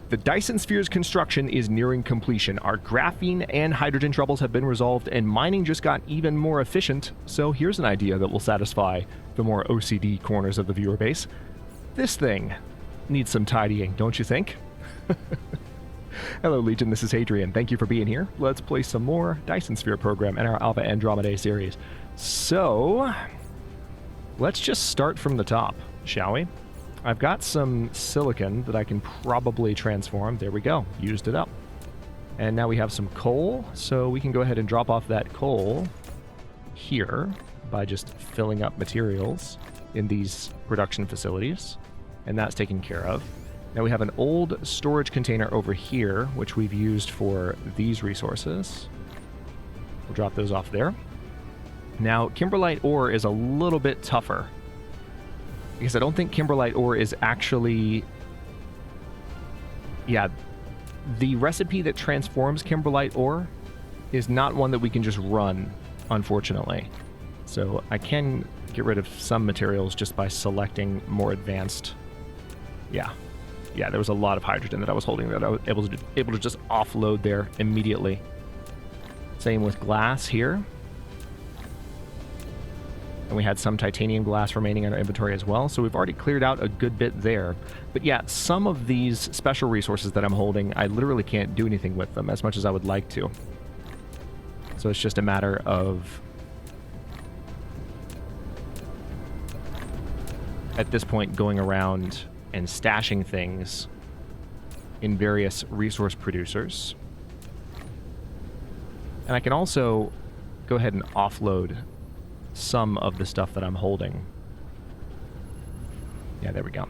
The Dyson Sphere's construction is nearing completion. Our graphene and hydrogen troubles have been resolved, and mining just got even more efficient. So here's an idea that will satisfy the more OCD corners of the viewer base. This thing needs some tidying, don't you think? Hello, Legion. This is Hadrian. Thank you for being here. Let's play some more Dyson Sphere Program in our Alpha Andromedae series. So, let's just start from the top, shall we? I've got some silicon that I can probably transform. There we go. Used it up. And now we have some coal, so we can go ahead and drop off that coal here by just filling up materials in these production facilities. And that's taken care of. Now we have an old storage container over here, which we've used for these resources. We'll drop those off there. Now, kimberlite ore is a little bit tougher, because I don't think kimberlite ore is actually... Yeah, the recipe that transforms kimberlite ore is not one that we can just run, unfortunately. So I can get rid of some materials just by selecting more advanced... Yeah, there was a lot of hydrogen that I was holding that I was able to just offload there immediately. Same with glass here. And we had some titanium glass remaining in our inventory as well, so we've already cleared out a good bit there. But yeah, some of these special resources that I'm holding, I literally can't do anything with them as much as I would like to. So it's just a matter of, at this point, going around and stashing things in various resource producers. And I can also go ahead and offload some of the stuff that I'm holding. Yeah, there we go.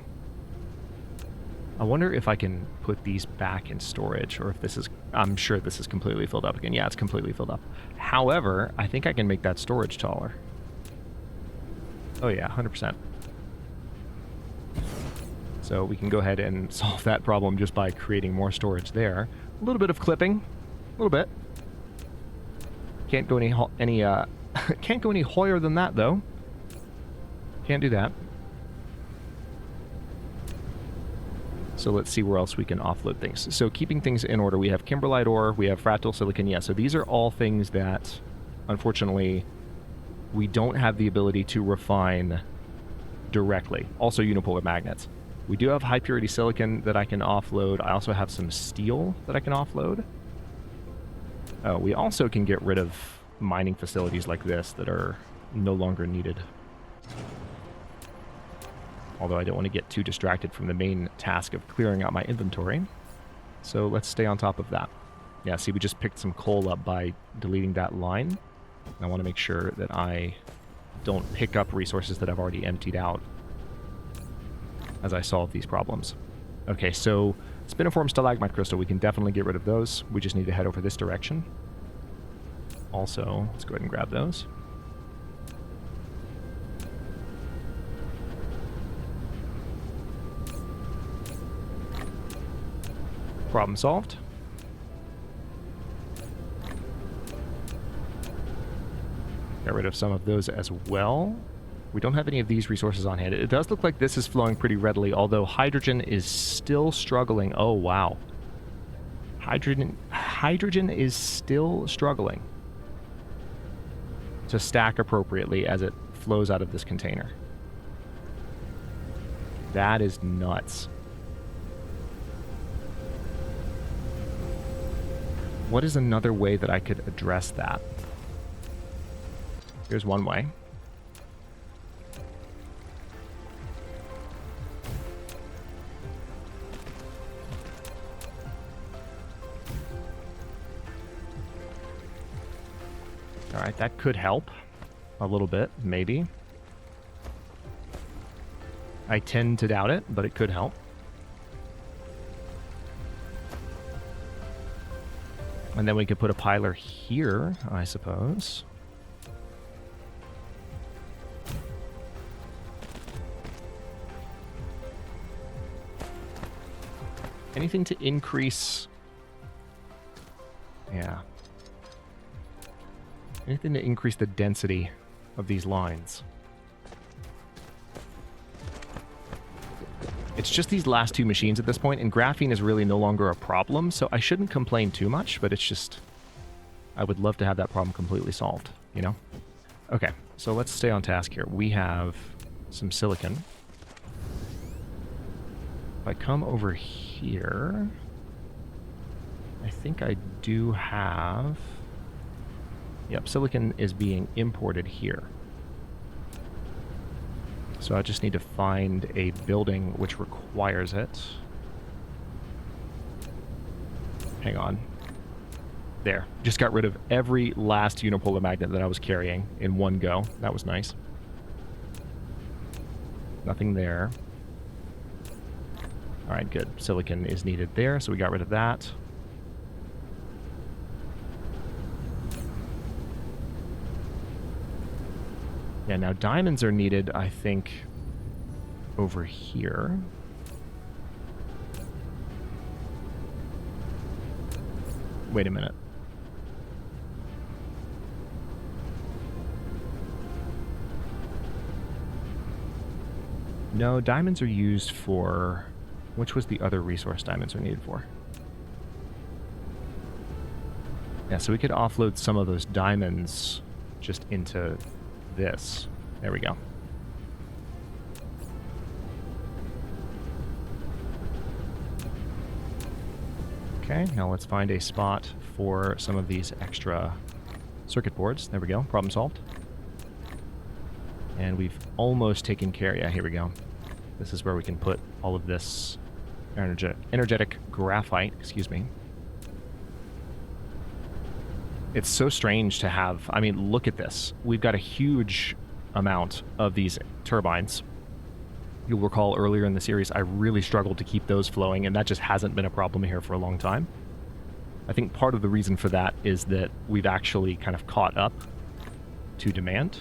I wonder if I can put these back in storage, or if this is... I'm sure this is completely filled up again. Yeah, it's completely filled up. However, I think I can make that storage taller. Oh yeah, 100%. So we can go ahead and solve that problem just by creating more storage there. A little bit of clipping. A little bit. Can't go any can't go any higher than that, though. Can't do that. So let's see where else we can offload things. So keeping things in order, we have kimberlite ore, we have fractal silicon. Yeah, so these are all things that, unfortunately, we don't have the ability to refine directly. Also unipolar magnets. We do have high-purity silicon that I can offload. I also have some steel that I can offload. We also can get rid of mining facilities like this that are no longer needed. Although I don't want to get too distracted from the main task of clearing out my inventory. So let's stay on top of that. Yeah, see, we just picked some coal up by deleting that line. I want to make sure that I don't pick up resources that I've already emptied out as I solve these problems. Okay, so spiniform stalagmite crystal, we can definitely get rid of those. We just need to head over this direction. Also, let's go ahead and grab those. Problem solved. Get rid of some of those as well. We don't have any of these resources on hand. It does look like this is flowing pretty readily, although hydrogen is still struggling. Oh, wow. Hydrogen is still struggling to stack appropriately as it flows out of this container. That is nuts. What is another way that I could address that? Here's one way. Alright, that could help a little bit, maybe. I tend to doubt it, but it could help. And then we could put a piler here, I suppose. Anything to increase... Yeah. Anything to increase the density of these lines. It's just these last two machines at this point, and graphene is really no longer a problem, so I shouldn't complain too much, but it's just... I would love to have that problem completely solved, you know? Okay, so let's stay on task here. We have some silicon. If I come over here... I think I do have... Yep, silicon is being imported here. So I just need to find a building which requires it. Hang on. There. Just got rid of every last unipolar magnet that I was carrying in one go. That was nice. Nothing there. Alright, good. Silicon is needed there, so we got rid of that. Yeah, now diamonds are needed, I think, over here. Wait a minute. No, diamonds are used for... Which was the other resource diamonds are needed for? Yeah, so we could offload some of those diamonds just into... this. There we go. Okay, now let's find a spot for some of these extra circuit boards. There we go. Problem solved. And we've almost taken care... Yeah, here we go. This is where we can put all of this energetic graphite. Excuse me. It's so strange to have... I mean, look at this. We've got a huge amount of these turbines. You'll recall earlier in the series, I really struggled to keep those flowing, and that just hasn't been a problem here for a long time. I think part of the reason for that is that we've actually kind of caught up to demand,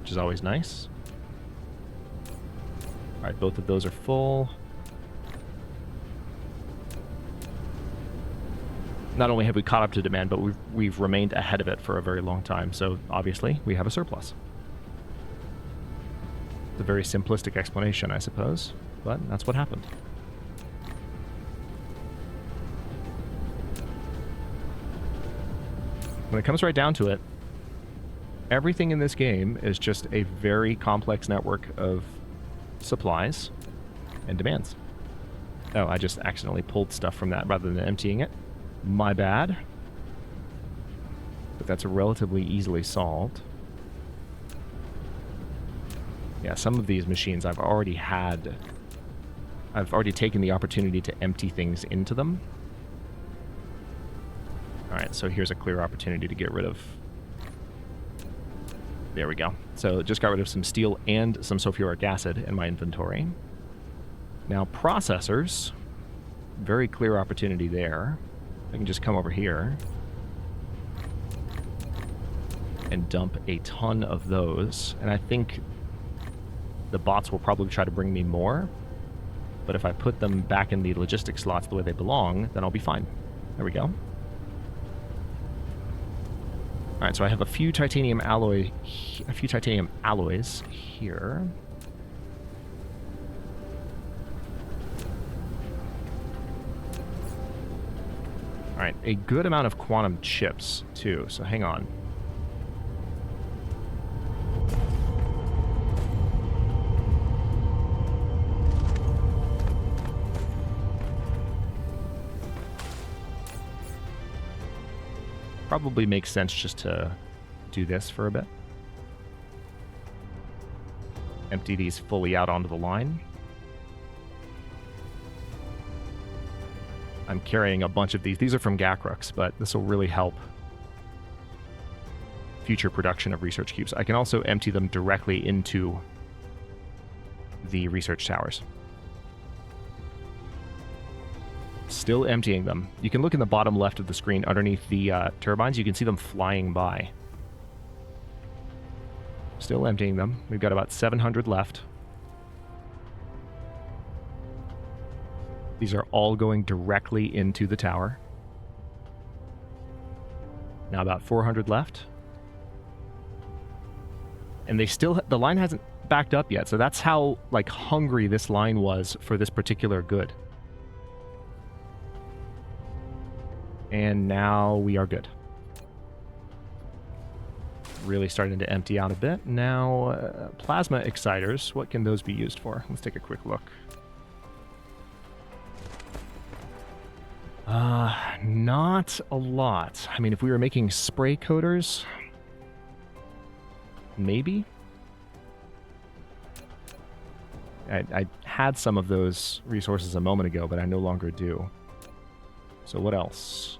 which is always nice. All right, both of those are full. Not only have we caught up to demand, but we've remained ahead of it for a very long time. So obviously, we have a surplus. It's a very simplistic explanation, I suppose, but that's what happened. When it comes right down to it, everything in this game is just a very complex network of supplies and demands. Oh, I just accidentally pulled stuff from that rather than emptying it. My bad. But that's relatively easily solved. Yeah, some of these machines I've already taken the opportunity to empty things into them. Alright, so here's a clear opportunity to get rid of... There we go. So just got rid of some steel and some sulfuric acid in my inventory. Now processors, very clear opportunity there. I can just come over here and dump a ton of those. And I think the bots will probably try to bring me more. But if I put them back in the logistic slots the way they belong, then I'll be fine. There we go. Alright, so I have a few titanium alloys here. Alright, a good amount of quantum chips, too, so hang on. Probably makes sense just to do this for a bit. Empty these fully out onto the line. I'm carrying a bunch of these. These are from Gakrux, but this will really help future production of research cubes. I can also empty them directly into the research towers. Still emptying them. You can look in the bottom left of the screen underneath the turbines. You can see them flying by. Still emptying them. We've got about 700 left. These are all going directly into the tower. Now about 400 left. And they still... The line hasn't backed up yet, so that's how, like, hungry this line was for this particular good. And now we are good. Really starting to empty out a bit. Now, plasma exciters, what can those be used for? Let's take a quick look. Not a lot. I mean, if we were making spray coaters, maybe? I had some of those resources a moment ago, but I no longer do. So what else?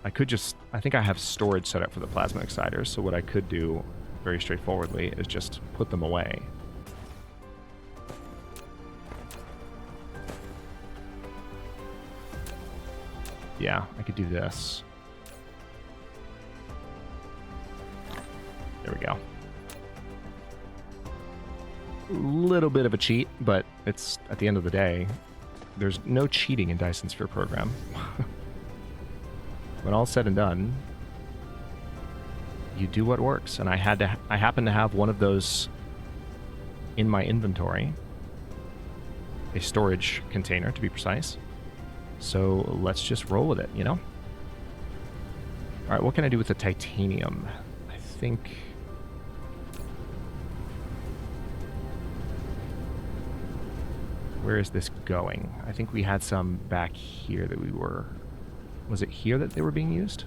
I think I have storage set up for the plasma exciters, so what I could do, very straightforwardly, is just put them away. Yeah, I could do this. There we go. A little bit of a cheat, but it's, at the end of the day, there's no cheating in Dyson Sphere Program. When all's said and done, you do what works, and I happen to have one of those in my inventory, a storage container to be precise. So let's just roll with it, you know? All right, what can I do with the titanium? I think... Where is this going? I think we had some back here that we were... Was it here that they were being used?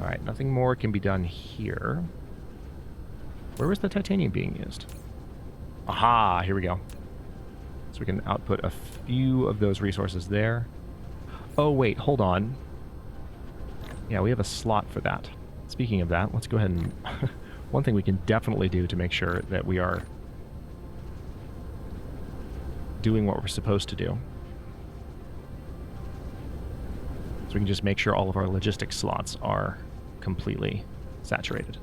All right, nothing more can be done here. Where was the titanium being used? Aha, here we go. So we can output a few of those resources there. Oh, wait, hold on. Yeah, we have a slot for that. Speaking of that, let's go ahead and... One thing we can definitely do to make sure that we are doing what we're supposed to do. So we can just make sure all of our logistics slots are completely saturated.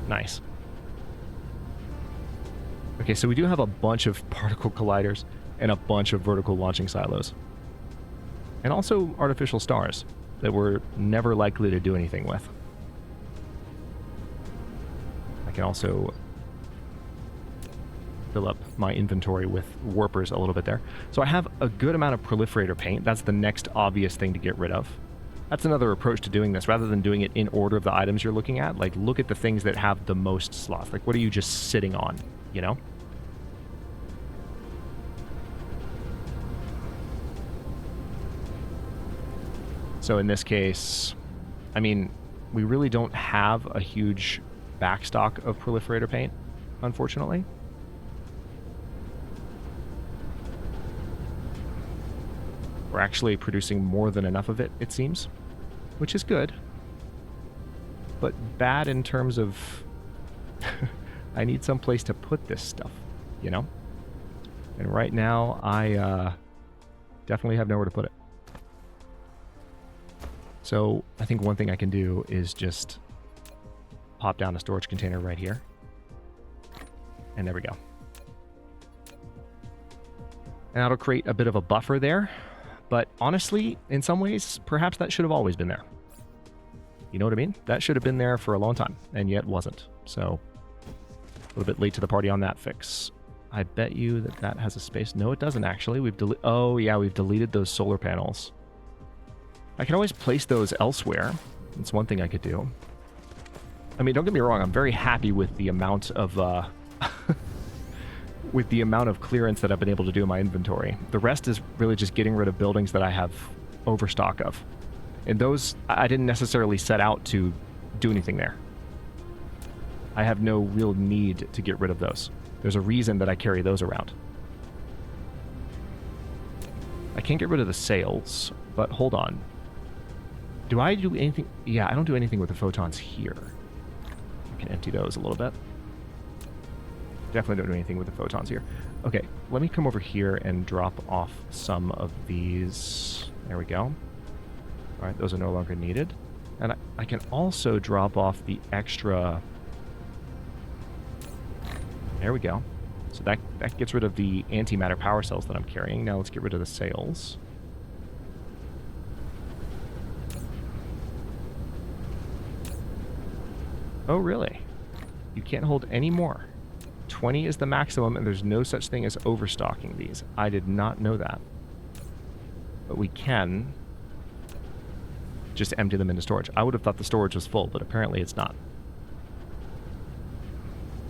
Nice. Okay, so we do have a bunch of particle colliders and a bunch of vertical launching silos. And also artificial stars that we're never likely to do anything with. I can also fill up my inventory with warpers a little bit there. So I have a good amount of proliferator paint. That's the next obvious thing to get rid of. That's another approach to doing this. Rather than doing it in order of the items you're looking at, like, look at the things that have the most slots. Like, what are you just sitting on, you know? So in this case, I mean, we really don't have a huge backstock of proliferator paint, unfortunately. We're actually producing more than enough of it, it seems, which is good, but bad in terms of I need some place to put this stuff, you know? And right now, I definitely have nowhere to put it. So I think one thing I can do is just pop down a storage container right here. And there we go. And that'll create a bit of a buffer there. But honestly, in some ways, perhaps that should have always been there. You know what I mean? That should have been there for a long time, and yet wasn't. So a little bit late to the party on that fix. I bet you that that has a space. No, it doesn't actually. Oh yeah, we've deleted those solar panels. I can always place those elsewhere. That's one thing I could do. I mean, don't get me wrong. I'm very happy with the amount of with the amount of clearance that I've been able to do in my inventory. The rest is really just getting rid of buildings that I have overstock of. And those, I didn't necessarily set out to do anything there. I have no real need to get rid of those. There's a reason that I carry those around. I can't get rid of the sails, but hold on. Do I do anything? Yeah, I don't do anything with the photons here. I can empty those a little bit. Definitely don't do anything with the photons here. Okay, let me come over here and drop off some of these. There we go. All right, those are no longer needed. And I can also drop off the extra... There we go. So that gets rid of the antimatter power cells that I'm carrying. Now let's get rid of the sails. Oh, really? You can't hold any more. 20 is the maximum, and there's no such thing as overstocking these. I did not know that. But we can just empty them into storage. I would have thought the storage was full, but apparently it's not.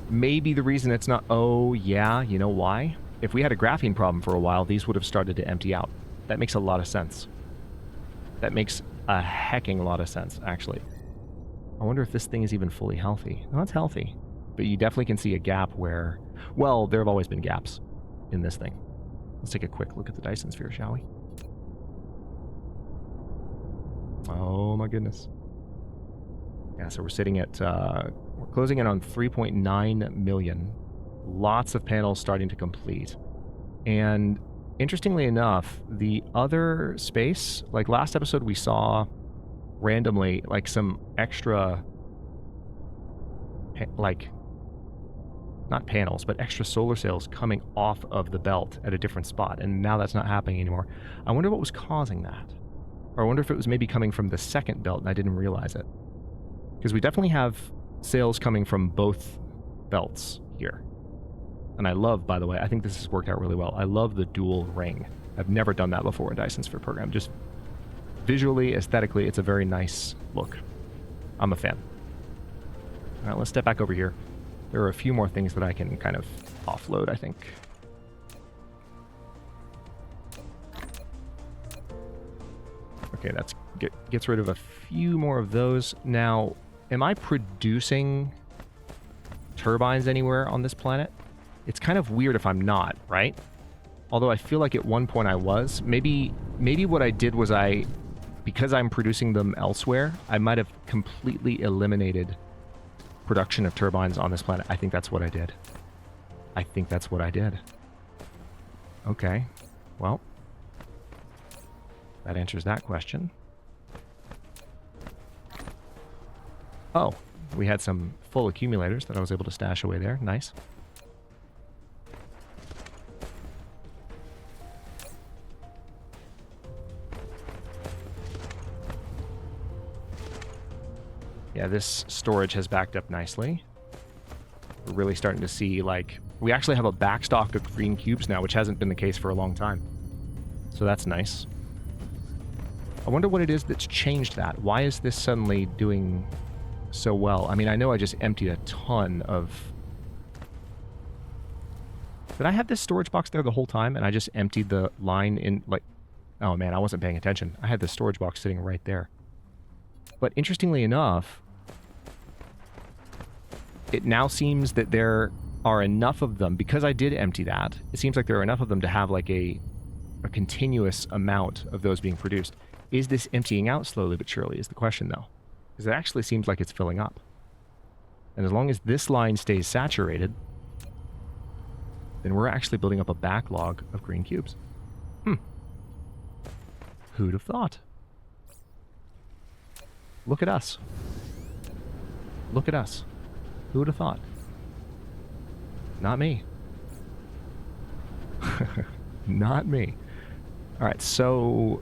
Maybe the reason it's not... Oh, yeah, you know why? If we had a graphene problem for a while, these would have started to empty out. That makes a lot of sense. That makes a hecking lot of sense, actually. I wonder if this thing is even fully healthy. No, it's healthy. But you definitely can see a gap where... Well, there have always been gaps in this thing. Let's take a quick look at the Dyson Sphere, shall we? Oh my goodness. Yeah, so we're sitting at... we're closing in on 3.9 million. Lots of panels starting to complete. And interestingly enough, the other space... Like last episode we saw randomly like some extra... Like... Not panels, but extra solar cells coming off of the belt at a different spot. And now that's not happening anymore. I wonder what was causing that. Or I wonder if it was maybe coming from the second belt and I didn't realize it. Because we definitely have sails coming from both belts here. And I love, by the way, I think this has worked out really well. I love the dual ring. I've never done that before in Dyson Sphere Program. Just visually, aesthetically, it's a very nice look. I'm a fan. All right, let's step back over here. There are a few more things that I can kind of offload, I think. Okay, that gets rid of a few more of those. Now, am I producing turbines anywhere on this planet? It's kind of weird if I'm not, right? Although I feel like at one point I was. Maybe what I did was because I'm producing them elsewhere, I might have completely eliminated production of turbines on this planet. I think that's what I did. I think that's what I did. Okay. Well, that answers that question. Oh, we had some full accumulators that I was able to stash away there. Nice. Yeah, this storage has backed up nicely. We're really starting to see, like... We actually have a backstock of green cubes now, which hasn't been the case for a long time. So that's nice. I wonder what it is that's changed that. Why is this suddenly doing so well? I mean, I know I just emptied a ton of... Did I have this storage box there the whole time, and I just emptied the line in, like... Oh man, I wasn't paying attention. I had the storage box sitting right there. But interestingly enough... It now seems that there are enough of them, because I did empty that, it seems like there are enough of them to have like a continuous amount of those being produced. Is this emptying out slowly but surely is the question though. Because it actually seems like it's filling up. And as long as this line stays saturated, then we're actually building up a backlog of green cubes. Who'd have thought? Look at us. Look at us. Who would have thought? Not me. Not me. Alright, so...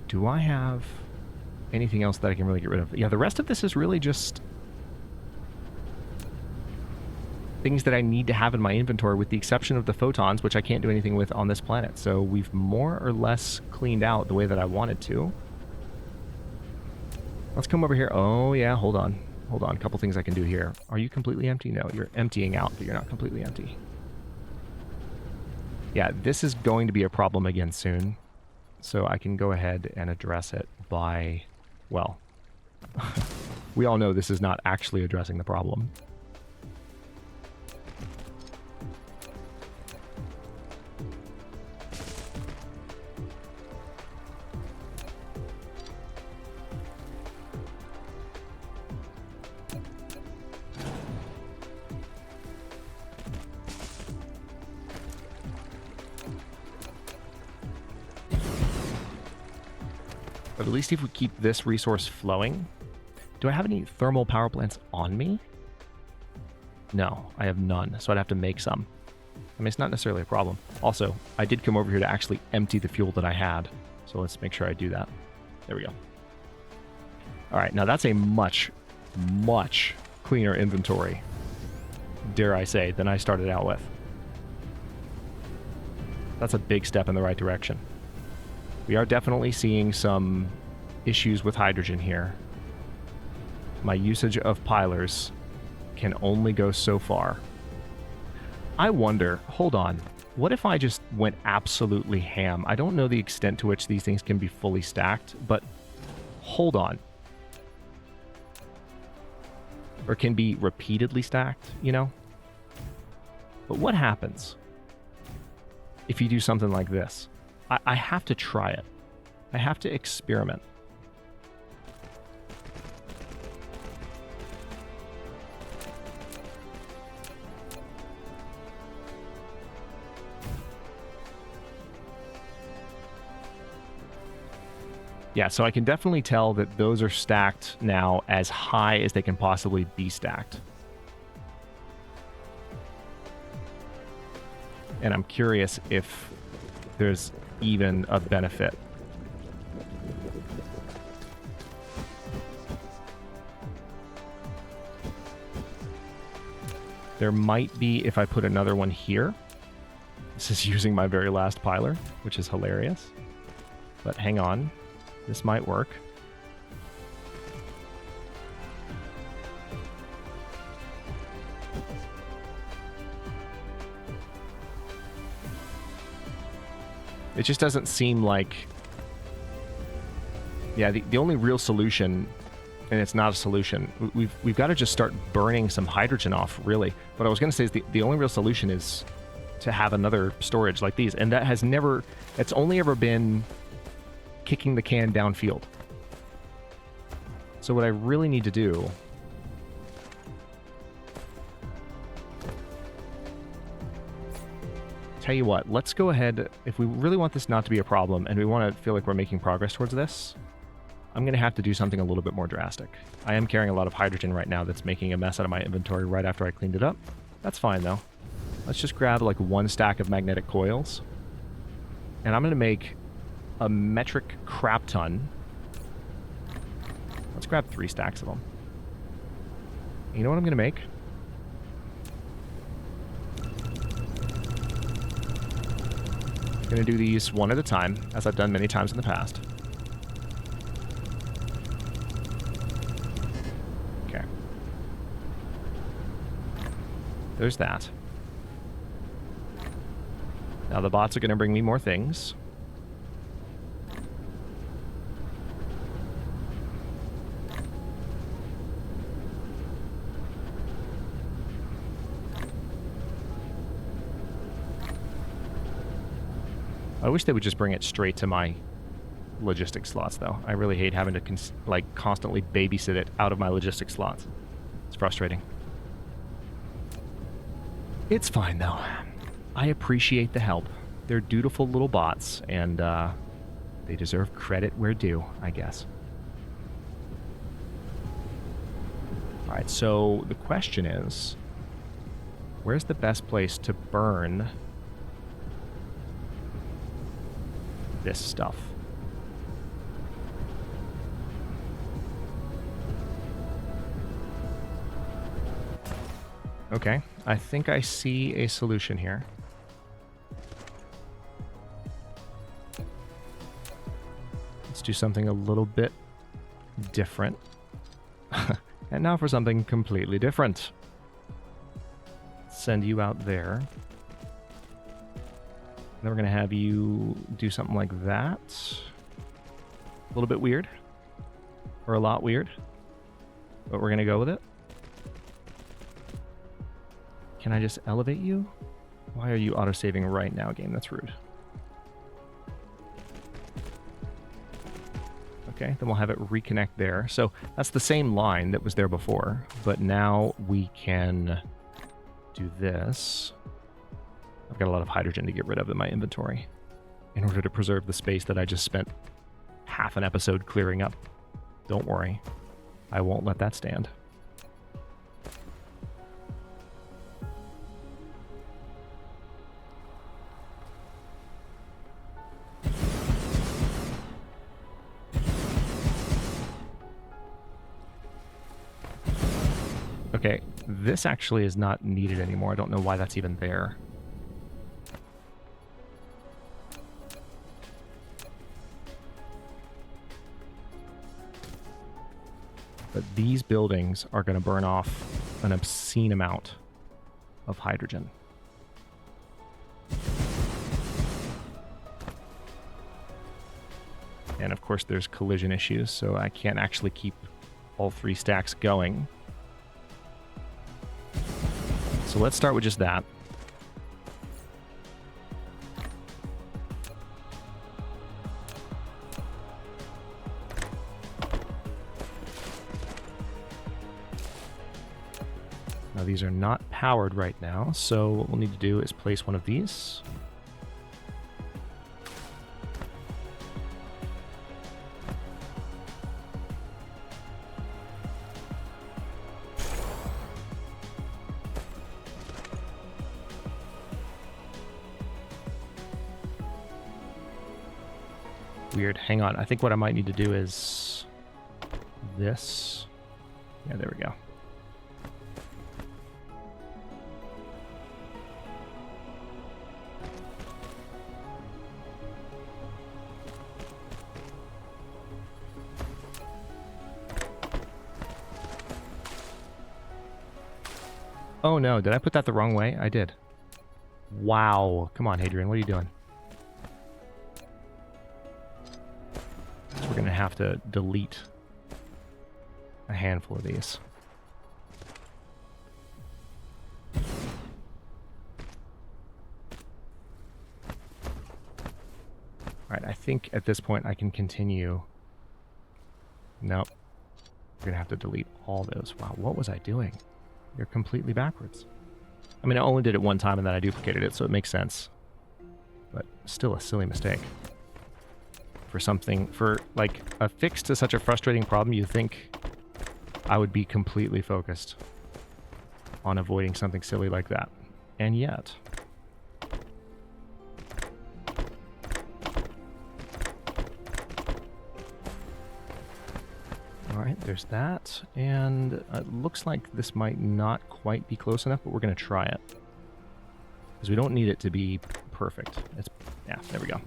Do I have anything else that I can really get rid of? Yeah, the rest of this is really just... things that I need to have in my inventory, with the exception of the photons, which I can't do anything with on this planet. So we've more or less cleaned out the way that I wanted to. Let's come over here. Oh, yeah, hold on. Hold on, a couple things I can do here. Are you completely empty? No, you're emptying out, but you're not completely empty. Yeah, this is going to be a problem again soon. So I can go ahead and address it by... Well, we all know this is not actually addressing the problem. But at least if we keep this resource flowing... Do I have any thermal power plants on me? No, I have none, so I'd have to make some. I mean, it's not necessarily a problem. Also, I did come over here to actually empty the fuel that I had, so let's make sure I do that. There we go. Alright, now that's a much, much cleaner inventory, dare I say, than I started out with. That's a big step in the right direction. We are definitely seeing some issues with hydrogen here. My usage of pilers can only go so far. I wonder, hold on, what if I just went absolutely ham? I don't know the extent to which these things can be fully stacked, but hold on. Or can be repeatedly stacked, you know? But what happens if you do something like this? I have to try it. I have to experiment. Yeah, so I can definitely tell that those are stacked now as high as they can possibly be stacked. And I'm curious if there's even a benefit. There might be if I put another one here. This is using my very last piler, which is hilarious. But hang on. This might work. It just doesn't seem like... Yeah, the only real solution, and it's not a solution, we've got to just start burning some hydrogen off, really. What I was going to say is the only real solution is to have another storage like these, and that has never... It's only ever been kicking the can downfield. So what I really need to do tell you what, let's go ahead, if we really want this not to be a problem and we want to feel like we're making progress towards this, I'm going to have to do something a little bit more drastic. I am carrying a lot of hydrogen right now that's making a mess out of my inventory right after I cleaned it up. That's fine though. Let's just grab like one stack of magnetic coils, and I'm going to make a metric crap ton. Let's grab 3 stacks of them. You know what I'm going to make? I'm going to do these one at a time, as I've done many times in the past. Okay. There's that. Now the bots are going to bring me more things. I wish they would just bring it straight to my logistic slots, though. I really hate having to constantly babysit it out of my logistic slots. It's frustrating. It's fine, though. I appreciate the help. They're dutiful little bots, and they deserve credit where due, I guess. Alright, so the question is, where's the best place to burn this stuff? Okay, I think I see a solution here. Let's do something a little bit different. And now for something completely different. Send you out there. Then we're going to have you do something like that. A little bit weird. Or a lot weird. But we're going to go with it. Can I just elevate you? Why are you autosaving right now, game? That's rude. Okay, then we'll have it reconnect there. So that's the same line that was there before. But now we can do this. I've got a lot of hydrogen to get rid of in my inventory in order to preserve the space that I just spent half an episode clearing up. Don't worry. I won't let that stand. Okay, this actually is not needed anymore. I don't know why that's even there. But these buildings are going to burn off an obscene amount of hydrogen. And of course there's collision issues, so I can't actually keep all 3 stacks going. So let's start with just that. Now these are not powered right now, so what we'll need to do is place one of these. Weird. Hang on. I think what I might need to do is this. Yeah, there we go. Oh no, did I put that the wrong way? I did. Wow. Come on, Hadrian, what are you doing? So we're going to have to delete a handful of these. Alright, I think at this point I can continue. Nope. We're going to have to delete all those. Wow, what was I doing? You're completely backwards. I mean, I only did it one time and then I duplicated it, so it makes sense. But still a silly mistake. For something, for like a fix to such a frustrating problem, you think I would be completely focused on avoiding something silly like that. And yet... Alright, there's that, and it looks like this might not quite be close enough, but we're going to try it. Because we don't need it to be perfect. It's, yeah, there we go.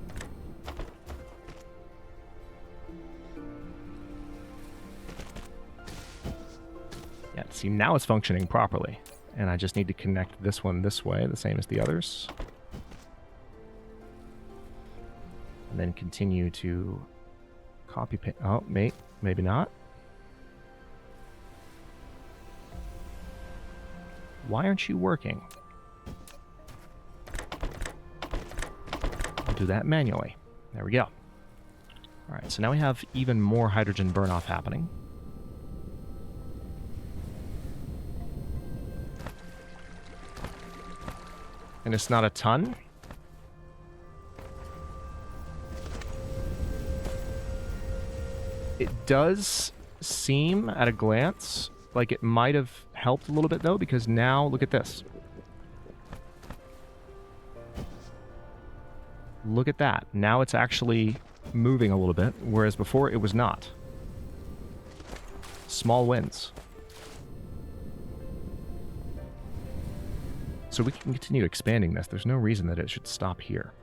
Yeah, see, now it's functioning properly. And I just need to connect this one this way, the same as the others. And then continue to copy paste. Oh, maybe not. Why aren't you working? I'll do that manually. There we go. Alright, so now we have even more hydrogen burn-off happening. And it's not a ton. It does seem, at a glance, like it might have helped a little bit, though, because now, look at this. Look at that. Now it's actually moving a little bit, whereas before it was not. Small wins. So we can continue expanding this. There's no reason that it should stop here.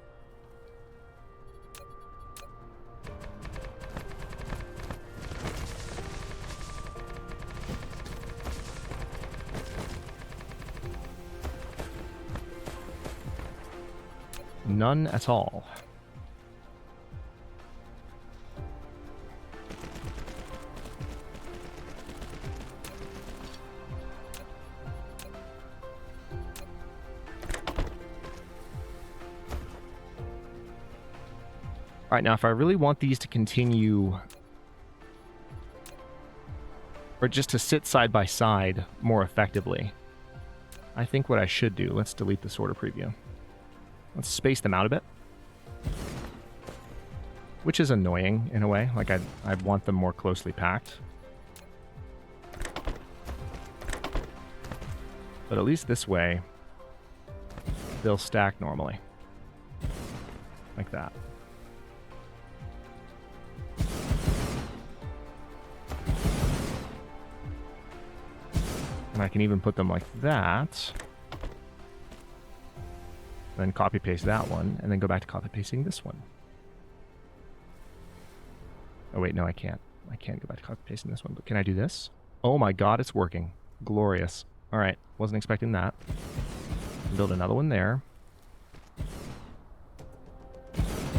None at all. Alright, now if I really want these to continue, or just to sit side by side more effectively, I think what I should do, let's delete the sorter preview. Let's space them out a bit. Which is annoying in a way, like I'd want them more closely packed. But at least this way, they'll stack normally. Like that. And I can even put them like that. Then copy paste that one, and then go back to copy pasting this one. Oh wait, no, I can't. I can't go back to copy pasting this one, but can I do this? Oh my god, it's working. Glorious. Alright, wasn't expecting that. Build another one there.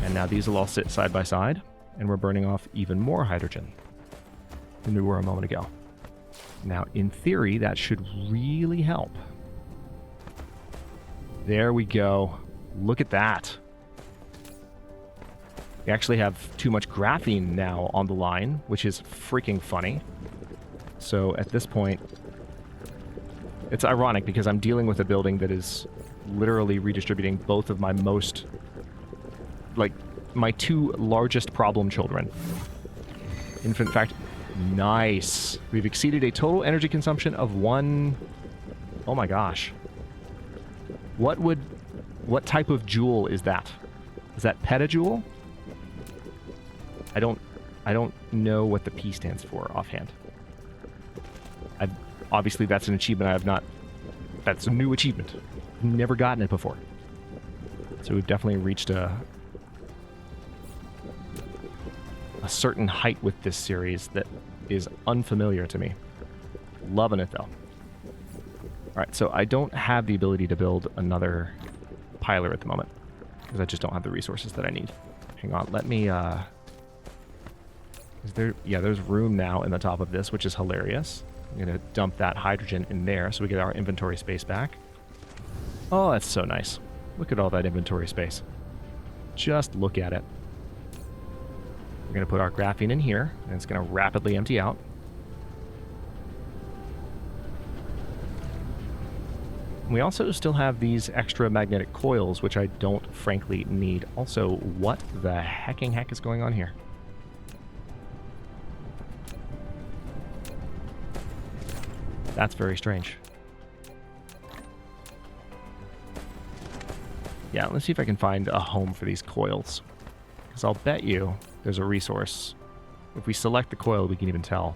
And now these will all sit side by side, and we're burning off even more hydrogen than we were a moment ago. Now, in theory, that should really help. There we go. Look at that. We actually have too much graphene now on the line, which is freaking funny. So at this point, it's ironic because I'm dealing with a building that is literally redistributing both of my most, like, my two largest problem children. In fact, nice. We've exceeded a total energy consumption of 1... Oh my gosh. What type of joule is that? Is that petajoule? I don't know what the P stands for offhand. Obviously that's an achievement I have not... That's a new achievement. I've never gotten it before. So we've definitely reached a certain height with this series that is unfamiliar to me. Loving it though. Alright, so I don't have the ability to build another piler at the moment, because I just don't have the resources that I need. Hang on, let me, is there... Yeah, there's room now in the top of this, which is hilarious. I'm gonna dump that hydrogen in there so we get our inventory space back. Oh, that's so nice. Look at all that inventory space. Just look at it. We're gonna put our graphene in here, and it's gonna rapidly empty out. We also still have these extra magnetic coils, which I don't frankly need. Also, what the hecking heck is going on here? That's very strange. Yeah, let's see if I can find a home for these coils. Because I'll bet you there's a resource. If we select the coil, we can even tell.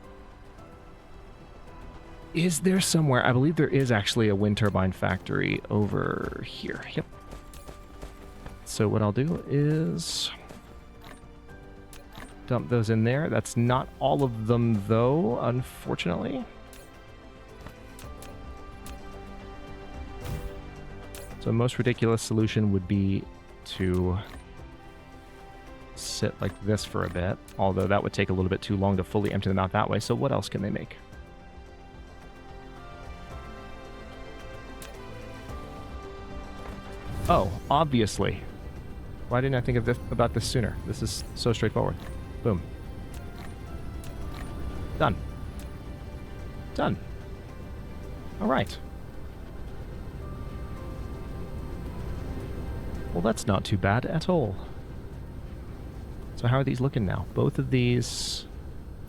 Is there somewhere? I believe there is actually a wind turbine factory over here. Yep. So what I'll do is dump those in there. That's not all of them, though, unfortunately. So the most ridiculous solution would be to sit like this for a bit, although that would take a little bit too long to fully empty them out that way. So what else can they make? Oh, obviously. Why didn't I think of about this sooner? This is so straightforward. Boom. Done. Done. All right. Well, that's not too bad at all. So how are these looking now? Both of these...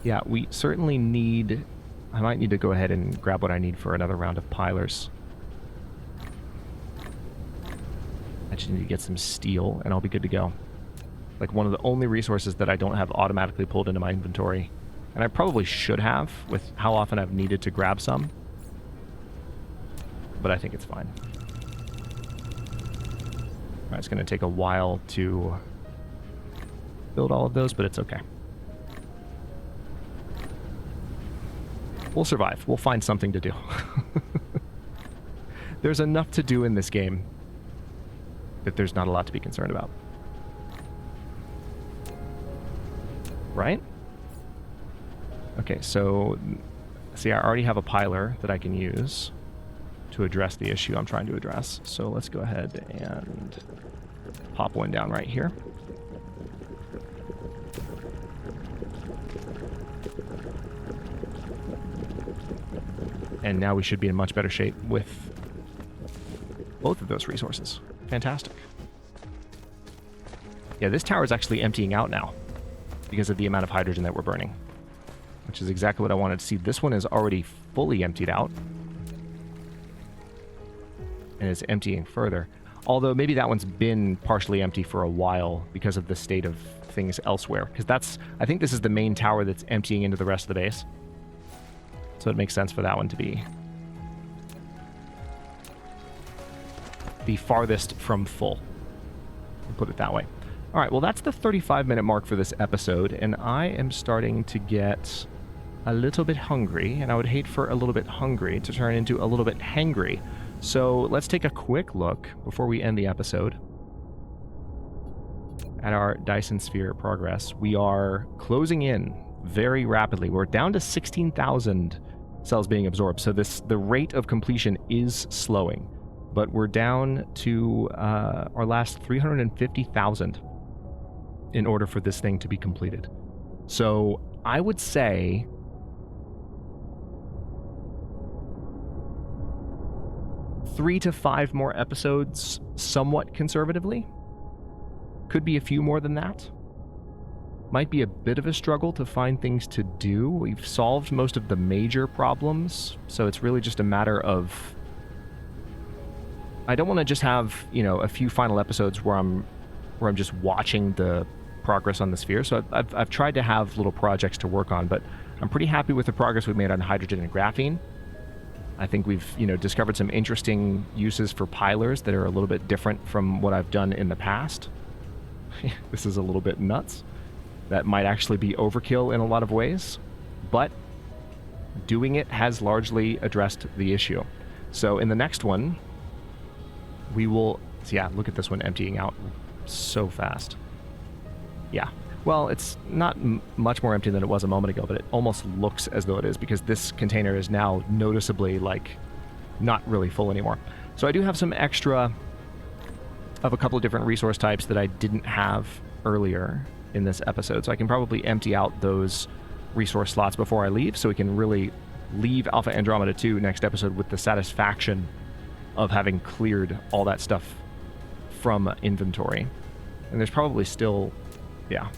Yeah, we certainly need... I might need to go ahead and grab what I need for another round of pilers. I just need to get some steel, and I'll be good to go. Like, one of the only resources that I don't have automatically pulled into my inventory. And I probably should have, with how often I've needed to grab some. But I think it's fine. Right, it's going to take a while to build all of those, but it's okay. We'll survive. We'll find something to do. There's enough to do in this game that there's not a lot to be concerned about. Right? Okay, so... See, I already have a piler that I can use to address the issue I'm trying to address. So let's go ahead and pop one down right here. And now we should be in much better shape with both of those resources. Fantastic. Yeah, this tower is actually emptying out now because of the amount of hydrogen that we're burning, which is exactly what I wanted to see. This one is already fully emptied out and it's emptying further. Although maybe that one's been partially empty for a while because of the state of things elsewhere. Because that's, I think this is the main tower that's emptying into the rest of the base. So it makes sense for that one to be the farthest from full. We'll put it that way. All right, well, that's the 35-minute mark for this episode, and I am starting to get a little bit hungry, and I would hate for a little bit hungry to turn into a little bit hangry. So let's take a quick look before we end the episode at our Dyson Sphere progress. We are closing in very rapidly. We're down to 16,000 cells being absorbed, so the rate of completion is slowing, but we're down to our last 350,000 in order for this thing to be completed. So I would say three to five more episodes, somewhat conservatively. Could be a few more than that. Might be a bit of a struggle to find things to do. We've solved most of the major problems, so it's really just a matter of... I don't want to just have, you know, a few final episodes where I'm just watching the progress on the sphere. So I've tried to have little projects to work on, but I'm pretty happy with the progress we've made on hydrogen and graphene. I think we've, you know, discovered some interesting uses for pilers that are a little bit different from what I've done in the past. This is a little bit nuts. That might actually be overkill in a lot of ways, but doing it has largely addressed the issue. So in the next one, we will... Yeah, look at this one emptying out so fast. Yeah. Well, it's not much more empty than it was a moment ago, but it almost looks as though it is, because this container is now noticeably, like, not really full anymore. So I do have some extra of a couple of different resource types that I didn't have earlier in this episode. So I can probably empty out those resource slots before I leave, so we can really leave Alpha Andromeda 2 next episode with the satisfaction of having cleared all that stuff from inventory. And there's probably still... Yeah.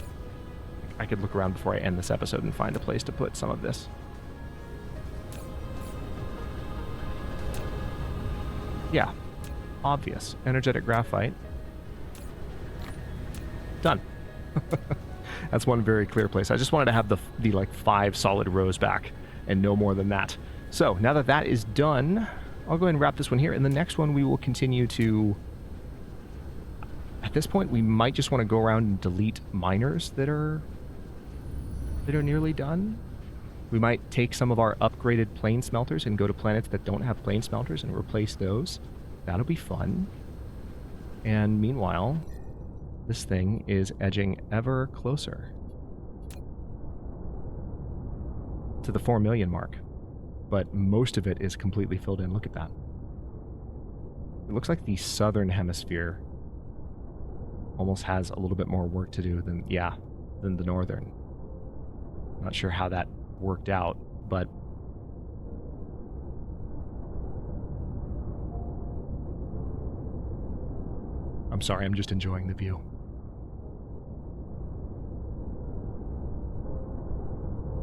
I could look around before I end this episode and find a place to put some of this. Yeah. Obvious. Energetic graphite. Done. That's one very clear place. I just wanted to have the like 5 solid rows back and no more than that. So now that that is done, I'll go ahead and wrap this one here. In the next one, we will continue to... At this point, we might just want to go around and delete miners that are nearly done. We might take some of our upgraded plane smelters and go to planets that don't have plane smelters and replace those. That'll be fun. And meanwhile, this thing is edging ever closer to the 4 million mark. But most of it is completely filled in. Look at that. It looks like the southern hemisphere almost has a little bit more work to do than the northern. Not sure how that worked out, but I'm sorry, I'm just enjoying the view.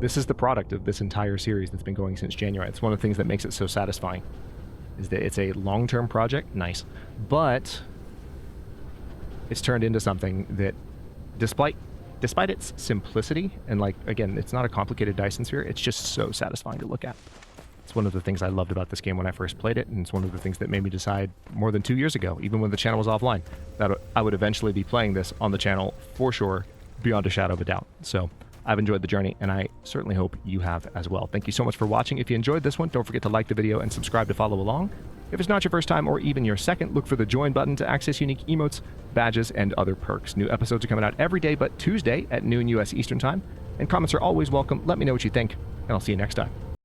This is the product of this entire series that's been going since January. It's one of the things that makes it so satisfying, is that it's a long-term project, nice, but it's turned into something that, despite its simplicity, and like, again, it's not a complicated Dyson Sphere, it's just so satisfying to look at. It's one of the things I loved about this game when I first played it, and it's one of the things that made me decide more than 2 years ago, even when the channel was offline, that I would eventually be playing this on the channel for sure, beyond a shadow of a doubt. So I've enjoyed the journey, and I certainly hope you have as well. Thank you so much for watching. If you enjoyed this one, don't forget to like the video and subscribe to follow along. If it's not your first time or even your second, look for the join button to access unique emotes, badges, and other perks. New episodes are coming out every day but Tuesday at noon US Eastern Time, and comments are always welcome. Let me know what you think, and I'll see you next time.